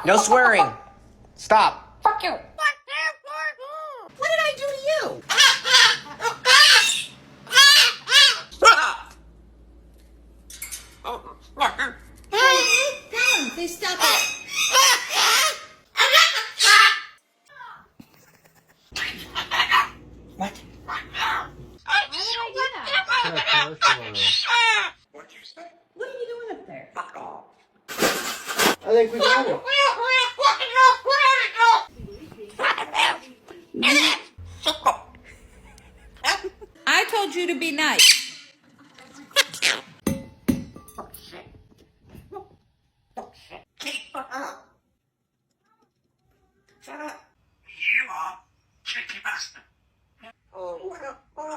No swearing. Stop. Fuck you. What did I do to you? Please stop it. What? Why would I do that? What'd you say? What are you doing up there? Fuck off. I think we got it. I told you to be nice.